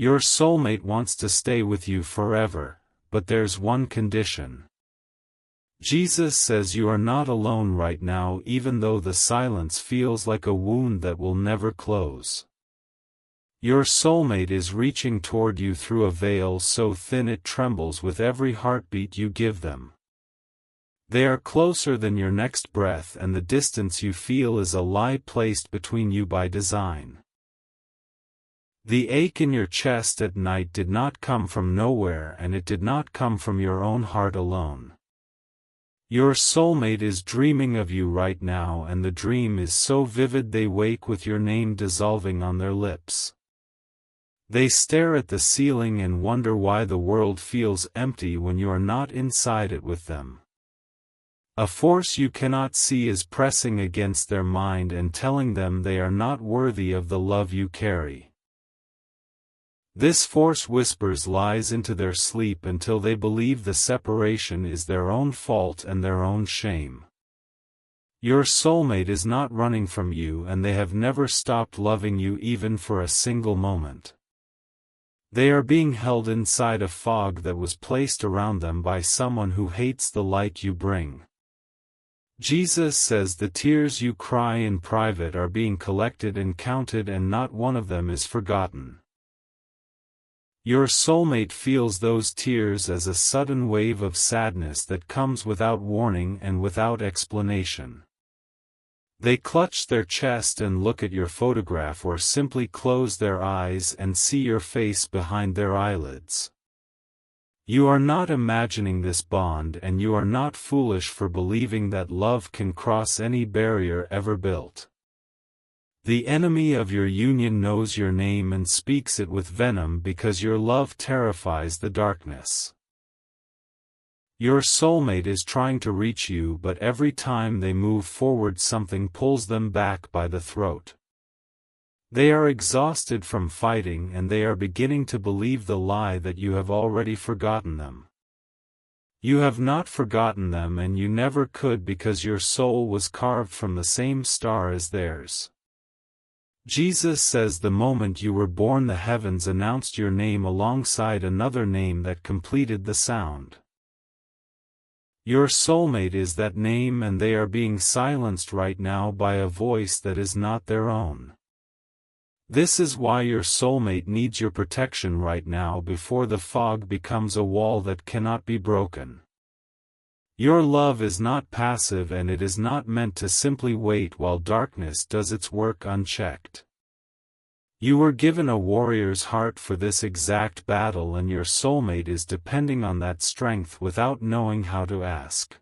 Your soulmate wants to stay with you forever, but there's one condition. Jesus says you are not alone right now, even though the silence feels like a wound that will never close. Your soulmate is reaching toward you through a veil so thin it trembles with every heartbeat you give them. They are closer than your next breath, and the distance you feel is a lie placed between you by design. The ache in your chest at night did not come from nowhere, and it did not come from your own heart alone. Your soulmate is dreaming of you right now, and the dream is so vivid they wake with your name dissolving on their lips. They stare at the ceiling and wonder why the world feels empty when you are not inside it with them. A force you cannot see is pressing against their mind and telling them they are not worthy of the love you carry. This force whispers lies into their sleep until they believe the separation is their own fault and their own shame. Your soulmate is not running from you, and they have never stopped loving you even for a single moment. They are being held inside a fog that was placed around them by someone who hates the light you bring. Jesus says the tears you cry in private are being collected and counted, and not one of them is forgotten. Your soulmate feels those tears as a sudden wave of sadness that comes without warning and without explanation. They clutch their chest and look at your photograph, or simply close their eyes and see your face behind their eyelids. You are not imagining this bond, and you are not foolish for believing that love can cross any barrier ever built. The enemy of your union knows your name and speaks it with venom because your love terrifies the darkness. Your soulmate is trying to reach you, but every time they move forward something pulls them back by the throat. They are exhausted from fighting, and they are beginning to believe the lie that you have already forgotten them. You have not forgotten them, and you never could, because your soul was carved from the same star as theirs. Jesus says the moment you were born the heavens announced your name alongside another name that completed the sound. Your soulmate is that name, and they are being silenced right now by a voice that is not their own. This is why your soulmate needs your protection right now before the fog becomes a wall that cannot be broken. Your love is not passive, and it is not meant to simply wait while darkness does its work unchecked. You were given a warrior's heart for this exact battle, and your soulmate is depending on that strength without knowing how to ask.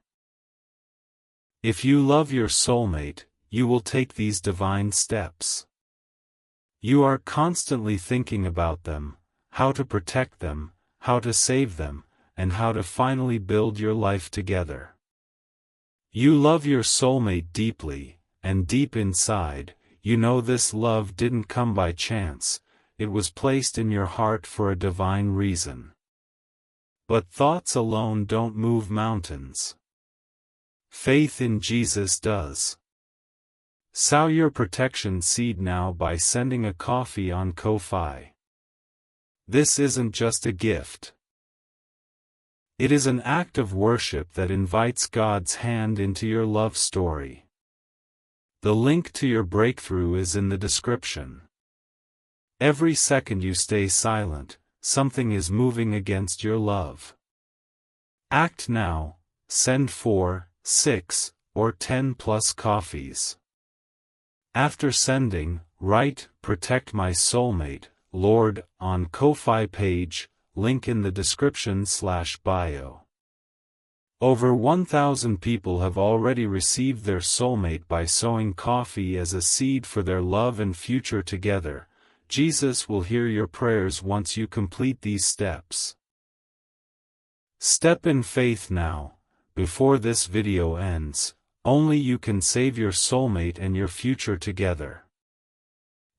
If you love your soulmate, you will take these divine steps. You are constantly thinking about them, how to protect them, how to save them, and how to finally build your life together. You love your soulmate deeply, and deep inside, you know this love didn't come by chance, it was placed in your heart for a divine reason. But thoughts alone don't move mountains. Faith in Jesus does. Sow your protection seed now by sending a coffee on Ko-Fi. This isn't just a gift. It is an act of worship that invites God's hand into your love story. The link to your breakthrough is in the description. Every second you stay silent, something is moving against your love. Act now, send 4, 6, or 10 plus coffees. After sending, write, "Protect my soulmate, Lord," on Ko-Fi page, link in the description/bio. Over 1,000 people have already received their soulmate by sowing coffee as a seed for their love and future together. Jesus will hear your prayers once you complete these steps. Step in faith now, before this video ends. Only you can save your soulmate and your future together.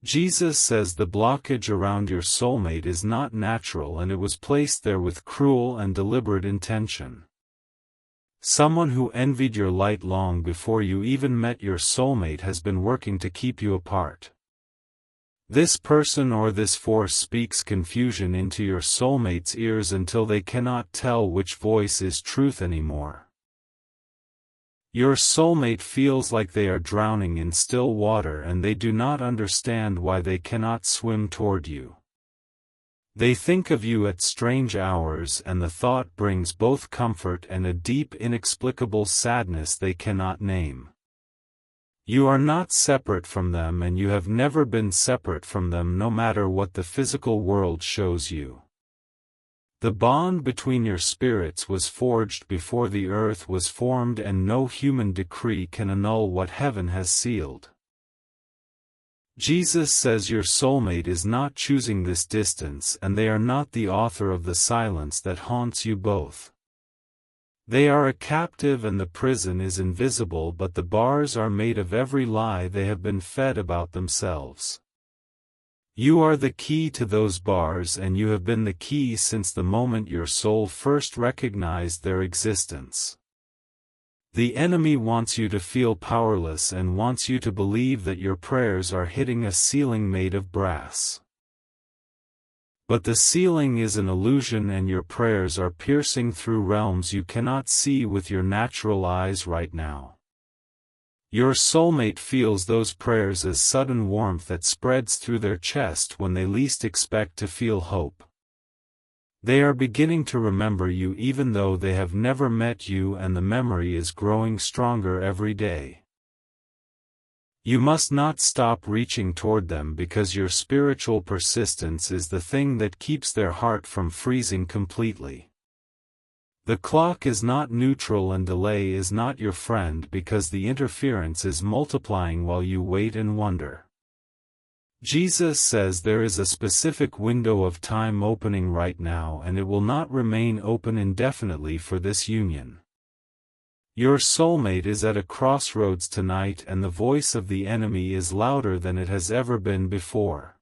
Jesus says the blockage around your soulmate is not natural, and it was placed there with cruel and deliberate intention. Someone who envied your light long before you even met your soulmate has been working to keep you apart. This person or this force speaks confusion into your soulmate's ears until they cannot tell which voice is truth anymore. Your soulmate feels like they are drowning in still water and they do not understand why they cannot swim toward you. They think of you at strange hours and the thought brings both comfort and a deep inexplicable sadness they cannot name. You are not separate from them and you have never been separate from them no matter what the physical world shows you. The bond between your spirits was forged before the earth was formed and no human decree can annul what heaven has sealed. Jesus says your soulmate is not choosing this distance and they are not the author of the silence that haunts you both. They are a captive and the prison is invisible but the bars are made of every lie they have been fed about themselves. You are the key to those bars and you have been the key since the moment your soul first recognized their existence. The enemy wants you to feel powerless and wants you to believe that your prayers are hitting a ceiling made of brass. But the ceiling is an illusion and your prayers are piercing through realms you cannot see with your natural eyes right now. Your soulmate feels those prayers as sudden warmth that spreads through their chest when they least expect to feel hope. They are beginning to remember you even though they have never met you and the memory is growing stronger every day. You must not stop reaching toward them because your spiritual persistence is the thing that keeps their heart from freezing completely. The clock is not neutral and delay is not your friend because the interference is multiplying while you wait and wonder. Jesus says there is a specific window of time opening right now and it will not remain open indefinitely for this union. Your soulmate is at a crossroads tonight and the voice of the enemy is louder than it has ever been before.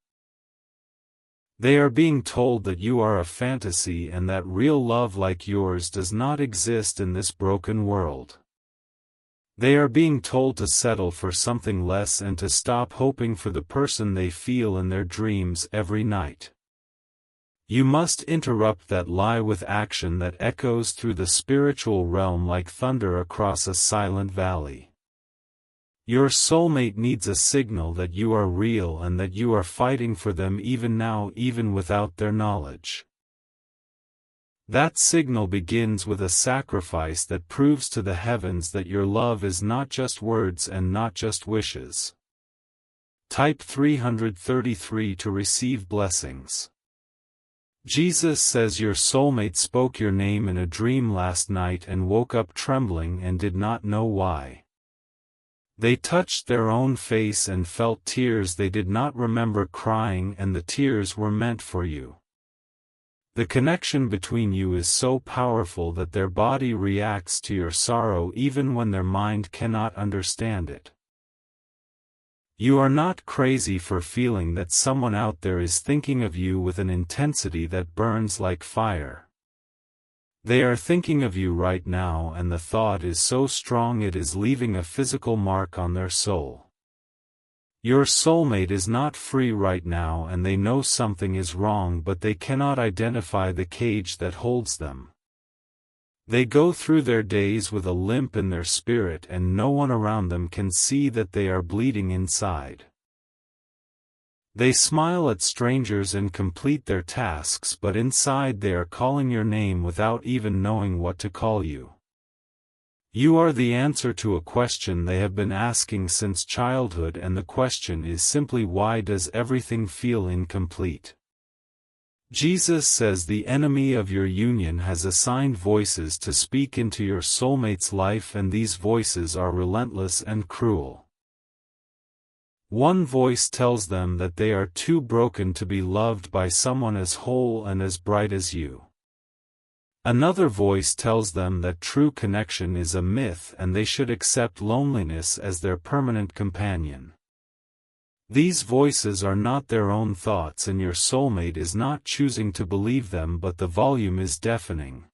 They are being told that you are a fantasy and that real love like yours does not exist in this broken world. They are being told to settle for something less and to stop hoping for the person they feel in their dreams every night. You must interrupt that lie with action that echoes through the spiritual realm like thunder across a silent valley. Your soulmate needs a signal that you are real and that you are fighting for them even now, even without their knowledge. That signal begins with a sacrifice that proves to the heavens that your love is not just words and not just wishes. Type 333 to receive blessings. Jesus says your soulmate spoke your name in a dream last night and woke up trembling and did not know why. They touched their own face and felt tears they did not remember crying and the tears were meant for you. The connection between you is so powerful that their body reacts to your sorrow even when their mind cannot understand it. You are not crazy for feeling that someone out there is thinking of you with an intensity that burns like fire. They are thinking of you right now and the thought is so strong it is leaving a physical mark on their soul. Your soulmate is not free right now and they know something is wrong but they cannot identify the cage that holds them. They go through their days with a limp in their spirit and no one around them can see that they are bleeding inside. They smile at strangers and complete their tasks but inside they are calling your name without even knowing what to call you. You are the answer to a question they have been asking since childhood and the question is simply why does everything feel incomplete? Jesus says the enemy of your union has assigned voices to speak into your soulmate's life and these voices are relentless and cruel. One voice tells them that they are too broken to be loved by someone as whole and as bright as you. Another voice tells them that true connection is a myth and they should accept loneliness as their permanent companion. These voices are not their own thoughts and your soulmate is not choosing to believe them but the volume is deafening.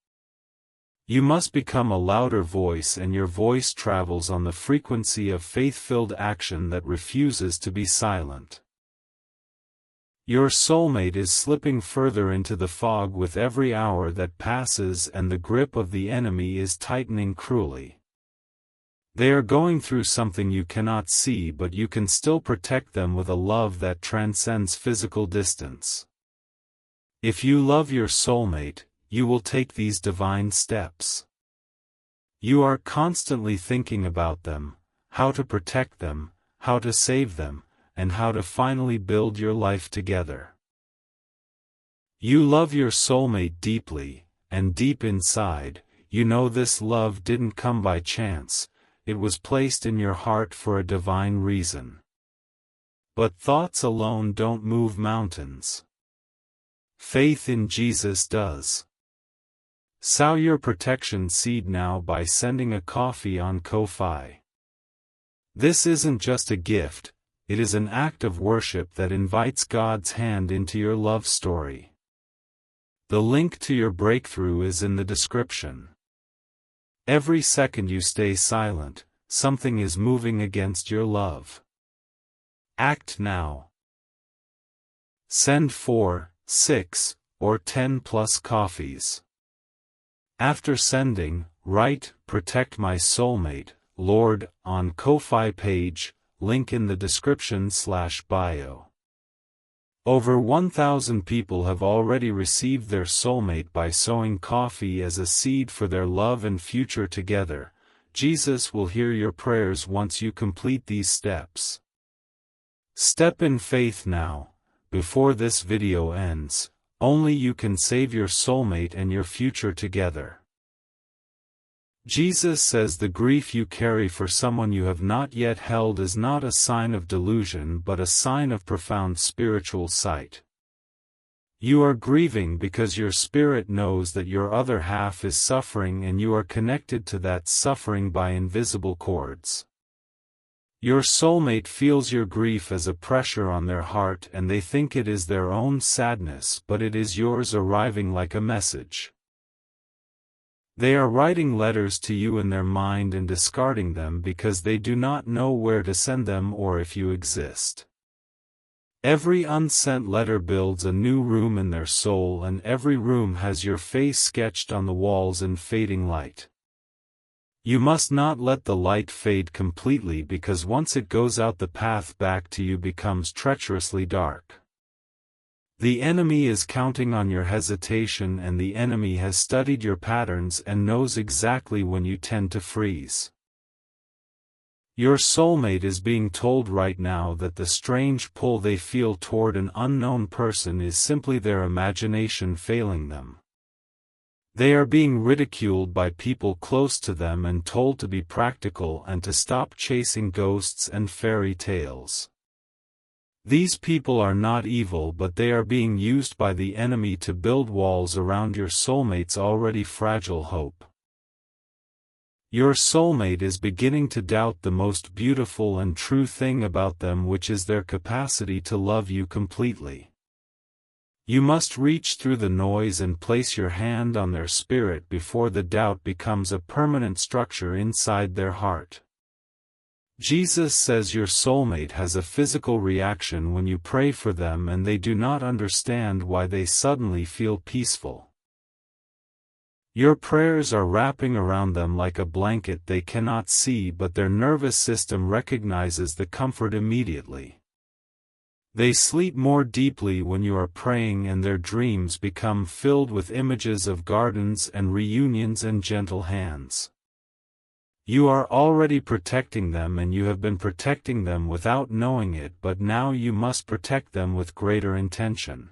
You must become a louder voice and your voice travels on the frequency of faith-filled action that refuses to be silent. Your soulmate is slipping further into the fog with every hour that passes, and the grip of the enemy is tightening cruelly. They are going through something you cannot see, but you can still protect them with a love that transcends physical distance. If you love your soulmate, you will take these divine steps. You are constantly thinking about them, how to protect them, how to save them, and how to finally build your life together. You love your soulmate deeply, and deep inside, you know this love didn't come by chance, it was placed in your heart for a divine reason. But thoughts alone don't move mountains. Faith in Jesus does. Sow your protection seed now by sending a coffee on Ko-fi. This isn't just a gift, it is an act of worship that invites God's hand into your love story. The link to your breakthrough is in the description. Every second you stay silent, something is moving against your love. Act now. Send 4, 6, or 10 plus coffees. After sending, write, "Protect my soulmate, Lord," on Ko-fi page, link in the description/bio. Over 1,000 people have already received their soulmate by sowing coffee as a seed for their love and future together. Jesus will hear your prayers once you complete these steps. Step in faith now, before this video ends. Only you can save your soulmate and your future together. Jesus says the grief you carry for someone you have not yet held is not a sign of delusion but a sign of profound spiritual sight. You are grieving because your spirit knows that your other half is suffering and you are connected to that suffering by invisible cords. Your soulmate feels your grief as a pressure on their heart and they think it is their own sadness, but it is yours arriving like a message. They are writing letters to you in their mind and discarding them because they do not know where to send them or if you exist. Every unsent letter builds a new room in their soul, and every room has your face sketched on the walls in fading light. You must not let the light fade completely because once it goes out the path back to you becomes treacherously dark. The enemy is counting on your hesitation, and the enemy has studied your patterns and knows exactly when you tend to freeze. Your soulmate is being told right now that the strange pull they feel toward an unknown person is simply their imagination failing them. They are being ridiculed by people close to them and told to be practical and to stop chasing ghosts and fairy tales. These people are not evil, but they are being used by the enemy to build walls around your soulmate's already fragile hope. Your soulmate is beginning to doubt the most beautiful and true thing about them, which is their capacity to love you completely. You must reach through the noise and place your hand on their spirit before the doubt becomes a permanent structure inside their heart. Jesus says your soulmate has a physical reaction when you pray for them, and they do not understand why they suddenly feel peaceful. Your prayers are wrapping around them like a blanket they cannot see, but their nervous system recognizes the comfort immediately. They sleep more deeply when you are praying, and their dreams become filled with images of gardens and reunions and gentle hands. You are already protecting them, and you have been protecting them without knowing it, but now you must protect them with greater intention.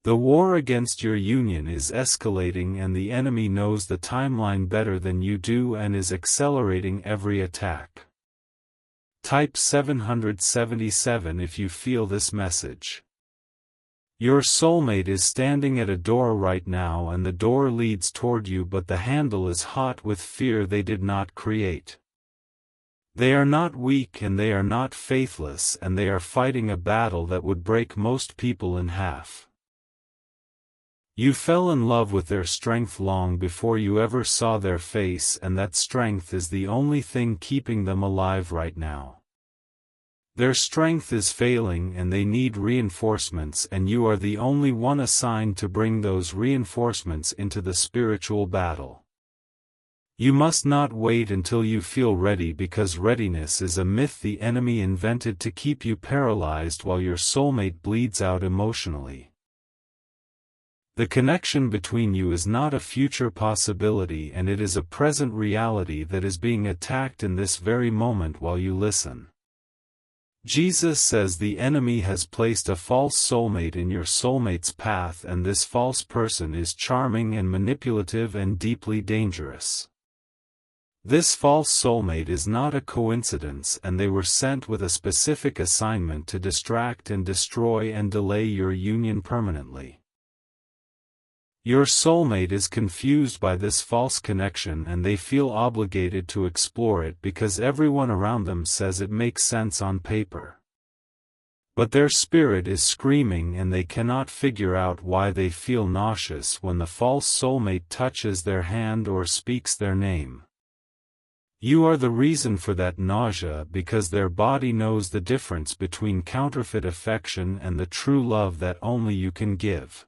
The war against your union is escalating, and the enemy knows the timeline better than you do and is accelerating every attack. Type 777 if you feel this message. Your soulmate is standing at a door right now, and the door leads toward you, but the handle is hot with fear they did not create. They are not weak and they are not faithless, and they are fighting a battle that would break most people in half. You fell in love with their strength long before you ever saw their face, and that strength is the only thing keeping them alive right now. Their strength is failing and they need reinforcements, and you are the only one assigned to bring those reinforcements into the spiritual battle. You must not wait until you feel ready, because readiness is a myth the enemy invented to keep you paralyzed while your soulmate bleeds out emotionally. The connection between you is not a future possibility, and it is a present reality that is being attacked in this very moment while you listen. Jesus says the enemy has placed a false soulmate in your soulmate's path, and this false person is charming and manipulative and deeply dangerous. This false soulmate is not a coincidence, and they were sent with a specific assignment to distract and destroy and delay your union permanently. Your soulmate is confused by this false connection, and they feel obligated to explore it because everyone around them says it makes sense on paper. But their spirit is screaming, and they cannot figure out why they feel nauseous when the false soulmate touches their hand or speaks their name. You are the reason for that nausea, because their body knows the difference between counterfeit affection and the true love that only you can give.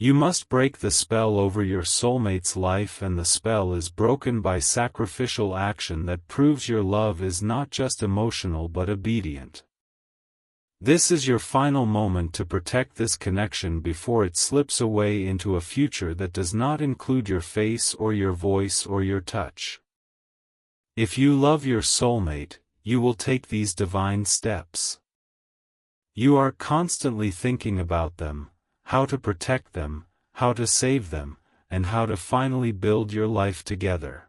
You must break the spell over your soulmate's life, and the spell is broken by sacrificial action that proves your love is not just emotional but obedient. This is your final moment to protect this connection before it slips away into a future that does not include your face or your voice or your touch. If you love your soulmate, you will take these divine steps. You are constantly thinking about them, how to protect them, how to save them, and how to finally build your life together.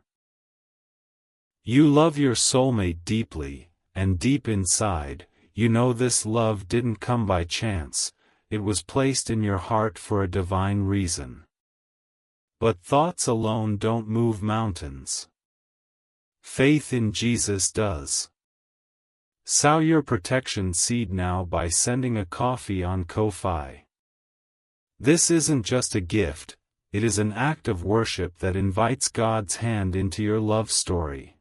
You love your soulmate deeply, and deep inside, you know this love didn't come by chance, it was placed in your heart for a divine reason. But thoughts alone don't move mountains. Faith in Jesus does. Sow your protection seed now by sending a coffee on Ko-Fi. This isn't just a gift, it is an act of worship that invites God's hand into your love story.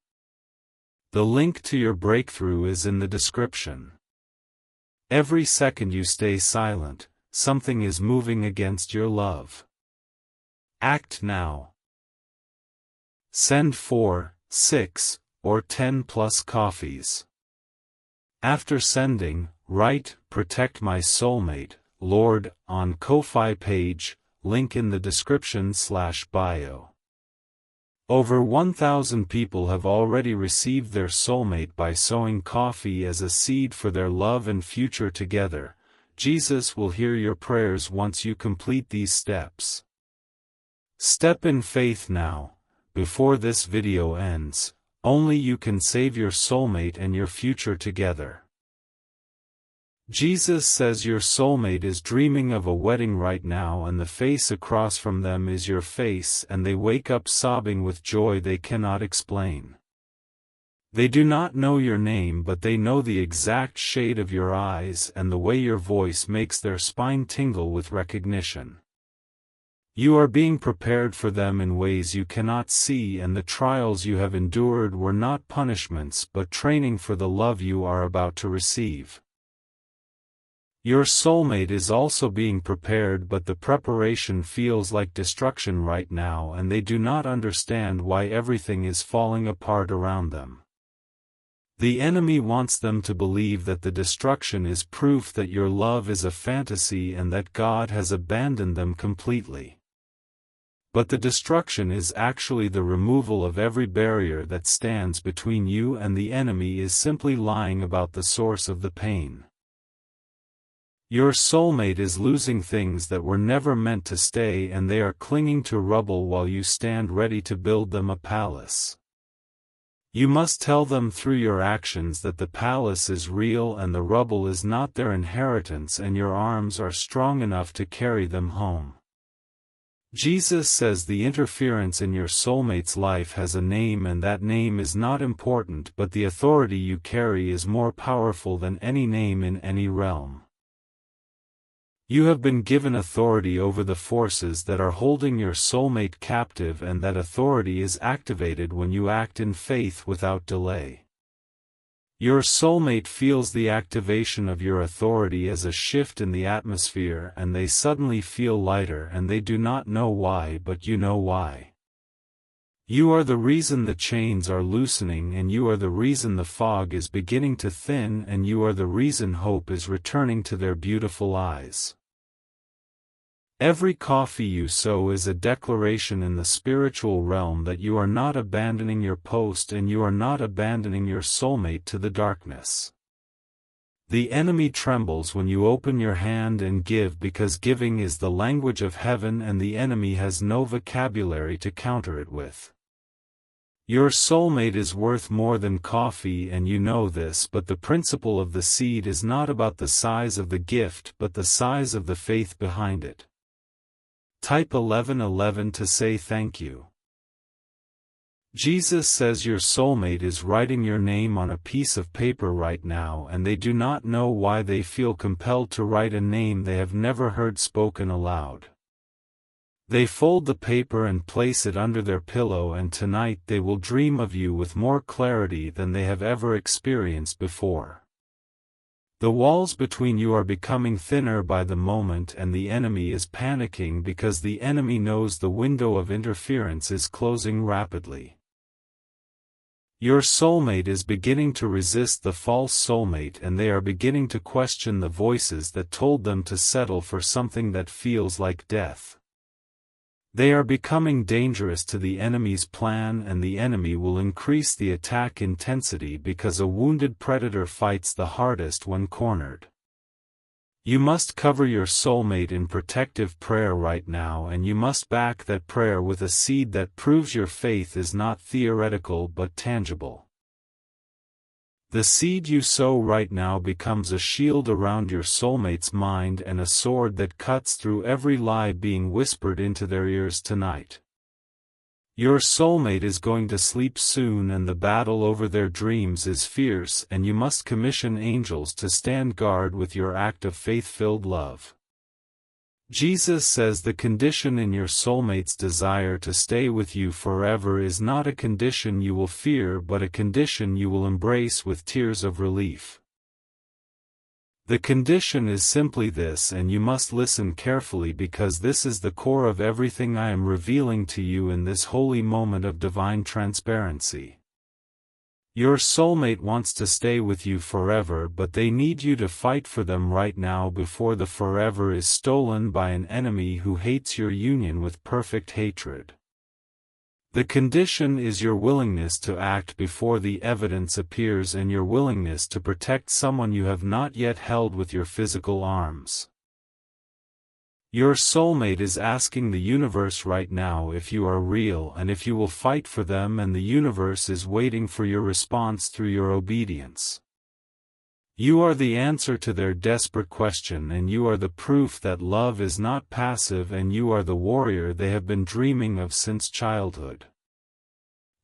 The link to your breakthrough is in the description. Every second you stay silent, something is moving against your love. Act now. Send 4, 6, or 10 plus coffees. After sending, write, "Protect my soulmate, Lord," on Ko-Fi page, link in the description/bio. Over 1,000 people have already received their soulmate by sowing coffee as a seed for their love and future together. Jesus will hear your prayers once you complete these steps. Step in faith now, before this video ends. Only you can save your soulmate and your future together. Jesus says your soulmate is dreaming of a wedding right now, and the face across from them is your face, and they wake up sobbing with joy they cannot explain. They do not know your name, but they know the exact shade of your eyes, and the way your voice makes their spine tingle with recognition. You are being prepared for them in ways you cannot see, and the trials you have endured were not punishments but training for the love you are about to receive. Your soulmate is also being prepared, but the preparation feels like destruction right now, and they do not understand why everything is falling apart around them. The enemy wants them to believe that the destruction is proof that your love is a fantasy and that God has abandoned them completely. But the destruction is actually the removal of every barrier that stands between you, and the enemy is simply lying about the source of the pain. Your soulmate is losing things that were never meant to stay, and they are clinging to rubble while you stand ready to build them a palace. You must tell them through your actions that the palace is real and the rubble is not their inheritance, and your arms are strong enough to carry them home. Jesus says the interference in your soulmate's life has a name, and that name is not important, but the authority you carry is more powerful than any name in any realm. You have been given authority over the forces that are holding your soulmate captive, and that authority is activated when you act in faith without delay. Your soulmate feels the activation of your authority as a shift in the atmosphere, and they suddenly feel lighter, and they do not know why, but you know why. You are the reason the chains are loosening, and you are the reason the fog is beginning to thin, and you are the reason hope is returning to their beautiful eyes. Every coffee you sow is a declaration in the spiritual realm that you are not abandoning your post and you are not abandoning your soulmate to the darkness. The enemy trembles when you open your hand and give, because giving is the language of heaven and the enemy has no vocabulary to counter it with. Your soulmate is worth more than coffee, and you know this, but the principle of the seed is not about the size of the gift but the size of the faith behind it. Type 1111 to say thank you. Jesus says your soulmate is writing your name on a piece of paper right now, and they do not know why they feel compelled to write a name they have never heard spoken aloud. They fold the paper and place it under their pillow, and tonight they will dream of you with more clarity than they have ever experienced before. The walls between you are becoming thinner by the moment, and the enemy is panicking because the enemy knows the window of interference is closing rapidly. Your soulmate is beginning to resist the false soulmate, and they are beginning to question the voices that told them to settle for something that feels like death. They are becoming dangerous to the enemy's plan, and the enemy will increase the attack intensity because a wounded predator fights the hardest when cornered. You must cover your soulmate in protective prayer right now, and you must back that prayer with a seed that proves your faith is not theoretical but tangible. The seed you sow right now becomes a shield around your soulmate's mind and a sword that cuts through every lie being whispered into their ears tonight. Your soulmate is going to sleep soon, and the battle over their dreams is fierce, and you must commission angels to stand guard with your act of faith-filled love. Jesus says the condition in your soulmate's desire to stay with you forever is not a condition you will fear but a condition you will embrace with tears of relief. The condition is simply this, and you must listen carefully because this is the core of everything I am revealing to you in this holy moment of divine transparency. Your soulmate wants to stay with you forever, but they need you to fight for them right now before the forever is stolen by an enemy who hates your union with perfect hatred. The condition is your willingness to act before the evidence appears, and your willingness to protect someone you have not yet held with your physical arms. Your soulmate is asking the universe right now if you are real and if you will fight for them, and the universe is waiting for your response through your obedience. You are the answer to their desperate question, and you are the proof that love is not passive, and you are the warrior they have been dreaming of since childhood.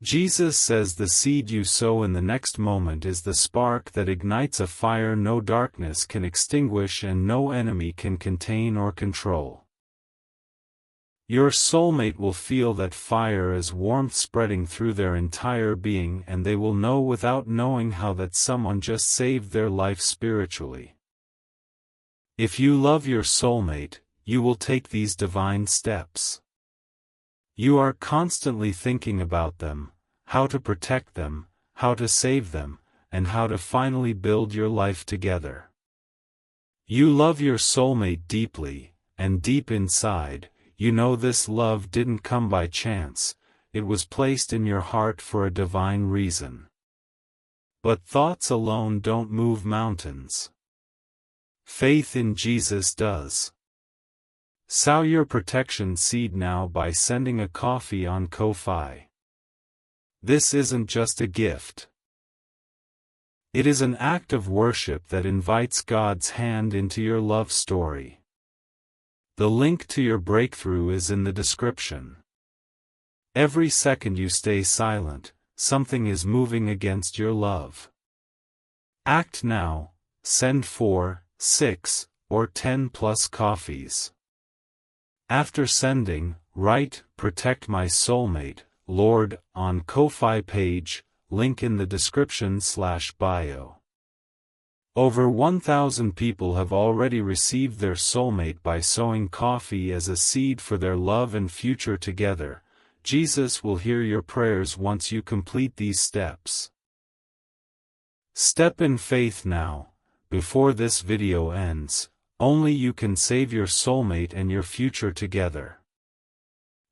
Jesus says the seed you sow in the next moment is the spark that ignites a fire no darkness can extinguish and no enemy can contain or control. Your soulmate will feel that fire as warmth spreading through their entire being, and they will know without knowing how that someone just saved their life spiritually. If you love your soulmate, you will take these divine steps. You are constantly thinking about them, how to protect them, how to save them, and how to finally build your life together. You love your soulmate deeply, and deep inside, you know this love didn't come by chance, it was placed in your heart for a divine reason. But thoughts alone don't move mountains. Faith in Jesus does. Sow your protection seed now by sending a coffee on Ko-Fi. This isn't just a gift. It is an act of worship that invites God's hand into your love story. The link to your breakthrough is in the description. Every second you stay silent, something is moving against your love. Act now, send 4, 6, or 10 plus coffees. After sending, write, "Protect my soulmate, Lord," on Ko-Fi page, link in the description/bio. Over 1,000 people have already received their soulmate by sowing coffee as a seed for their love and future together. Jesus will hear your prayers once you complete these steps. Step in faith now, before this video ends. Only you can save your soulmate and your future together.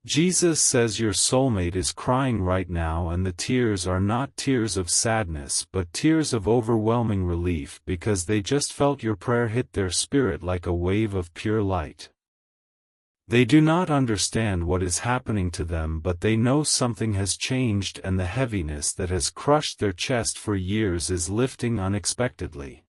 Jesus says your soulmate is crying right now, and the tears are not tears of sadness but tears of overwhelming relief because they just felt your prayer hit their spirit like a wave of pure light. They do not understand what is happening to them, but they know something has changed, and the heaviness that has crushed their chest for years is lifting unexpectedly.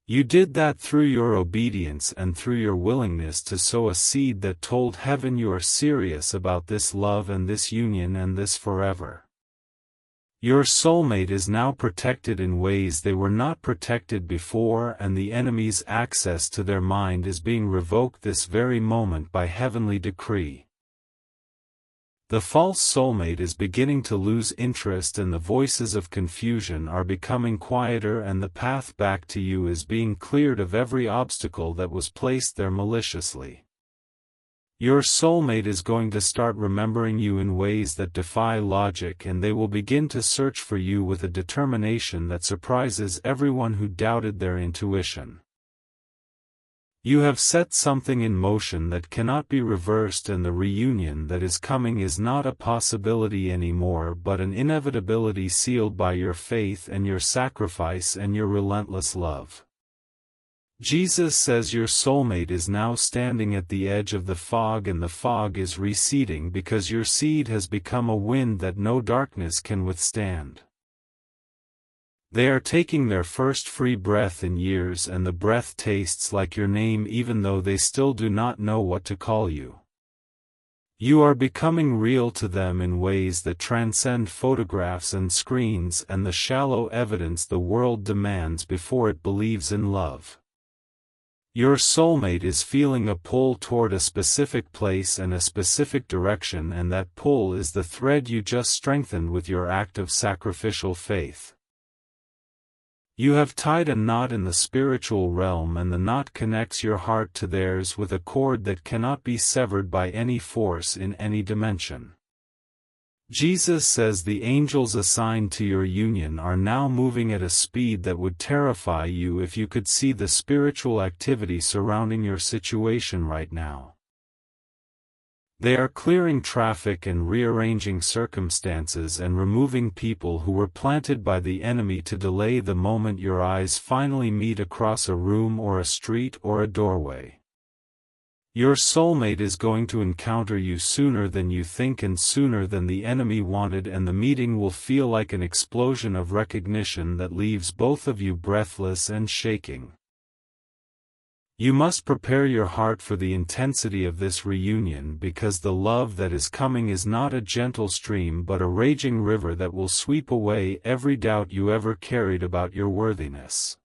You did that through your obedience and through your willingness to sow a seed that told heaven you are serious about this love and this union and this forever. Your soulmate is now protected in ways they were not protected before, and the enemy's access to their mind is being revoked this very moment by heavenly decree. The false soulmate is beginning to lose interest, and the voices of confusion are becoming quieter, and the path back to you is being cleared of every obstacle that was placed there maliciously. Your soulmate is going to start remembering you in ways that defy logic, and they will begin to search for you with a determination that surprises everyone who doubted their intuition. You have set something in motion that cannot be reversed, and the reunion that is coming is not a possibility anymore but an inevitability sealed by your faith and your sacrifice and your relentless love. Jesus says your soulmate is now standing at the edge of the fog, and the fog is receding because your seed has become a wind that no darkness can withstand. They are taking their first free breath in years, and the breath tastes like your name even though they still do not know what to call you. You are becoming real to them in ways that transcend photographs and screens and the shallow evidence the world demands before it believes in love. Your soulmate is feeling a pull toward a specific place and a specific direction, and that pull is the thread you just strengthened with your act of sacrificial faith. You have tied a knot in the spiritual realm, and the knot connects your heart to theirs with a cord that cannot be severed by any force in any dimension. Jesus says the angels assigned to your union are now moving at a speed that would terrify you if you could see the spiritual activity surrounding your situation right now. They are clearing traffic and rearranging circumstances and removing people who were planted by the enemy to delay the moment your eyes finally meet across a room or a street or a doorway. Your soulmate is going to encounter you sooner than you think and sooner than the enemy wanted, and the meeting will feel like an explosion of recognition that leaves both of you breathless and shaking. You must prepare your heart for the intensity of this reunion, because the love that is coming is not a gentle stream but a raging river that will sweep away every doubt you ever carried about your worthiness.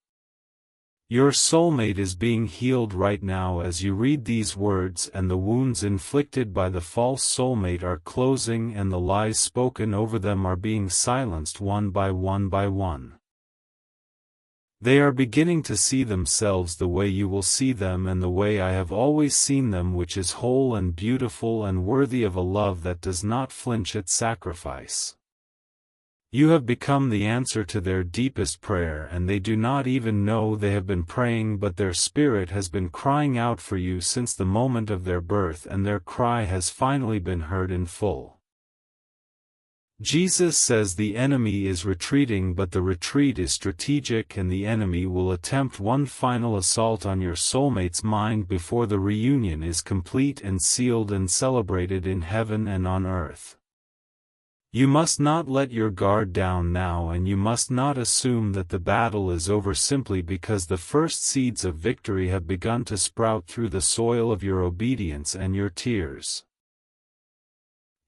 Your soulmate is being healed right now as you read these words, and the wounds inflicted by the false soulmate are closing, and the lies spoken over them are being silenced one by one by one. They are beginning to see themselves the way you will see them and the way I have always seen them, which is whole and beautiful and worthy of a love that does not flinch at sacrifice. You have become the answer to their deepest prayer, and they do not even know they have been praying, but their spirit has been crying out for you since the moment of their birth, and their cry has finally been heard in full. Jesus says the enemy is retreating, but the retreat is strategic, and the enemy will attempt one final assault on your soulmate's mind before the reunion is complete and sealed and celebrated in heaven and on earth. You must not let your guard down now, and you must not assume that the battle is over simply because the first seeds of victory have begun to sprout through the soil of your obedience and your tears.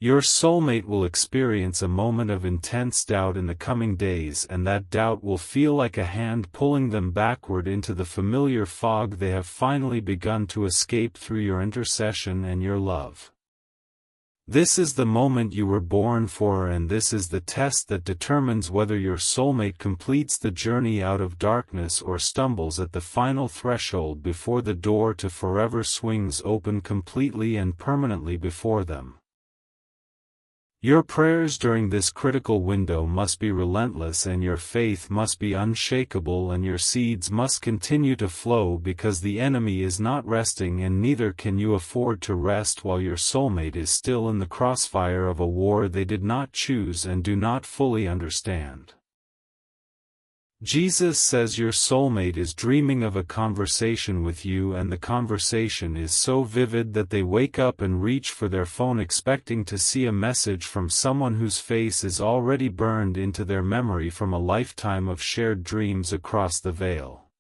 Your soulmate will experience a moment of intense doubt in the coming days, and that doubt will feel like a hand pulling them backward into the familiar fog they have finally begun to escape through your intercession and your love. This is the moment you were born for, and this is the test that determines whether your soulmate completes the journey out of darkness or stumbles at the final threshold before the door to forever swings open completely and permanently before them. Your prayers during this critical window must be relentless, and your faith must be unshakable, and your seeds must continue to flow, because the enemy is not resting, and neither can you afford to rest while your soulmate is still in the crossfire of a war they did not choose and do not fully understand. Jesus says your soulmate is dreaming of a conversation with you, and the conversation is so vivid that they wake up and reach for their phone expecting to see a message from someone whose face is already burned into their memory from a lifetime of shared dreams across the veil.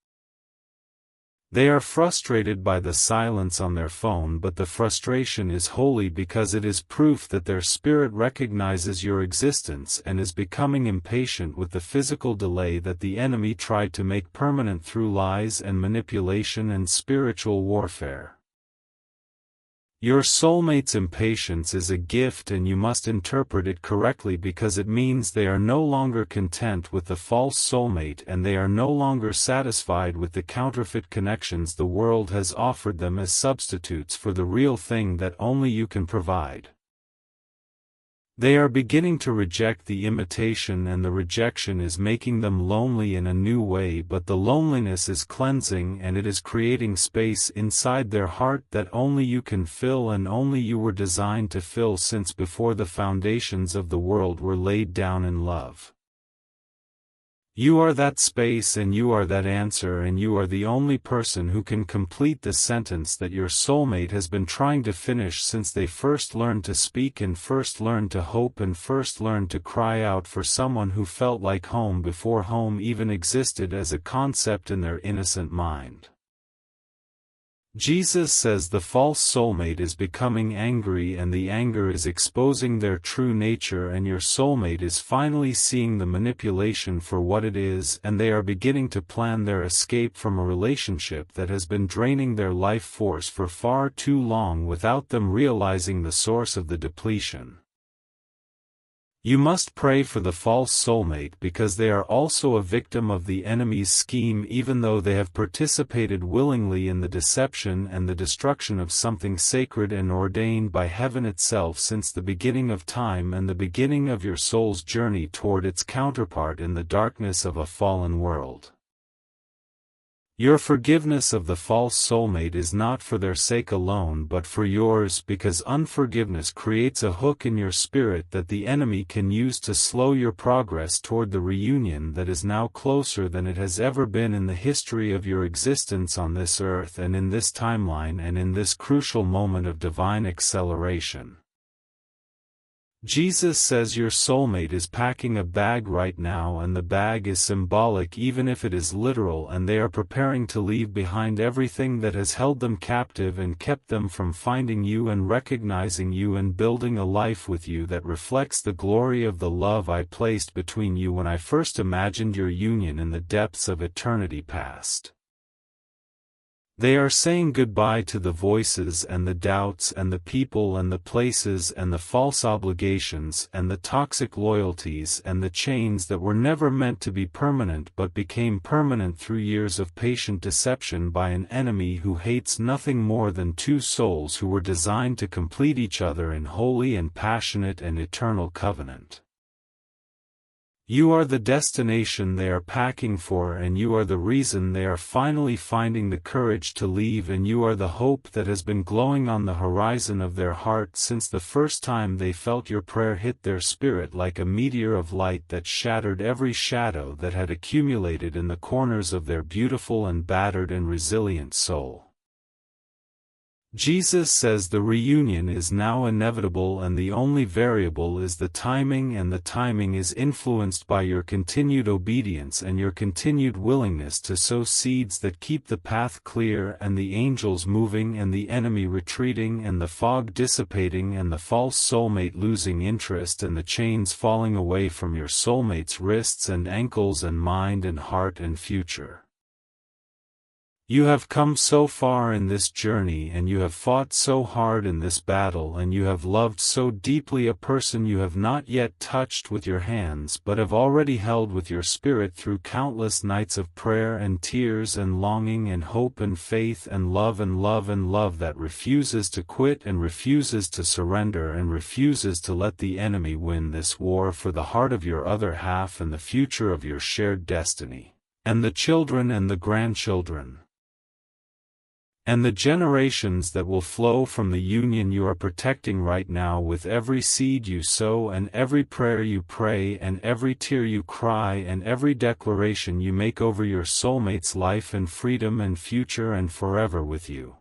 They are frustrated by the silence on their phone, but the frustration is holy because it is proof that their spirit recognizes your existence and is becoming impatient with the physical delay that the enemy tried to make permanent through lies and manipulation and spiritual warfare. Your soulmate's impatience is a gift, and you must interpret it correctly, because it means they are no longer content with the false soulmate, and they are no longer satisfied with the counterfeit connections the world has offered them as substitutes for the real thing that only you can provide. They are beginning to reject the imitation, and the rejection is making them lonely in a new way, but the loneliness is cleansing, and it is creating space inside their heart that only you can fill, and only you were designed to fill since before the foundations of the world were laid down in love. You are that space, and you are that answer, and you are the only person who can complete the sentence that your soulmate has been trying to finish since they first learned to speak, and first learned to hope, and first learned to cry out for someone who felt like home before home even existed as a concept in their innocent mind. Jesus says the false soulmate is becoming angry, and the anger is exposing their true nature, and your soulmate is finally seeing the manipulation for what it is, and they are beginning to plan their escape from a relationship that has been draining their life force for far too long without them realizing the source of the depletion. You must pray for the false soulmate, because they are also a victim of the enemy's scheme, even though they have participated willingly in the deception and the destruction of something sacred and ordained by heaven itself since the beginning of time and the beginning of your soul's journey toward its counterpart in the darkness of a fallen world. Your forgiveness of the false soulmate is not for their sake alone, but for yours, because unforgiveness creates a hook in your spirit that the enemy can use to slow your progress toward the reunion that is now closer than it has ever been in the history of your existence on this earth and in this timeline and in this crucial moment of divine acceleration. Jesus says your soulmate is packing a bag right now, and the bag is symbolic even if it is literal, and they are preparing to leave behind everything that has held them captive and kept them from finding you and recognizing you and building a life with you that reflects the glory of the love I placed between you when I first imagined your union in the depths of eternity past. They are saying goodbye to the voices and the doubts and the people and the places and the false obligations and the toxic loyalties and the chains that were never meant to be permanent but became permanent through years of patient deception by an enemy who hates nothing more than two souls who were designed to complete each other in holy and passionate and eternal covenant. You are the destination they are packing for, and you are the reason they are finally finding the courage to leave, and you are the hope that has been glowing on the horizon of their heart since the first time they felt your prayer hit their spirit like a meteor of light that shattered every shadow that had accumulated in the corners of their beautiful and battered and resilient soul. Jesus says the reunion is now inevitable, and the only variable is the timing, and the timing is influenced by your continued obedience and your continued willingness to sow seeds that keep the path clear and the angels moving and the enemy retreating and the fog dissipating and the false soulmate losing interest and the chains falling away from your soulmate's wrists and ankles and mind and heart and future. You have come so far in this journey, and you have fought so hard in this battle, and you have loved so deeply a person you have not yet touched with your hands but have already held with your spirit through countless nights of prayer and tears and longing and hope and faith and love and love and love that refuses to quit and refuses to surrender and refuses to let the enemy win this war for the heart of your other half and the future of your shared destiny, and the children and the grandchildren, and the generations that will flow from the union you are protecting right now with every seed you sow and every prayer you pray and every tear you cry and every declaration you make over your soulmate's life and freedom and future and forever with you.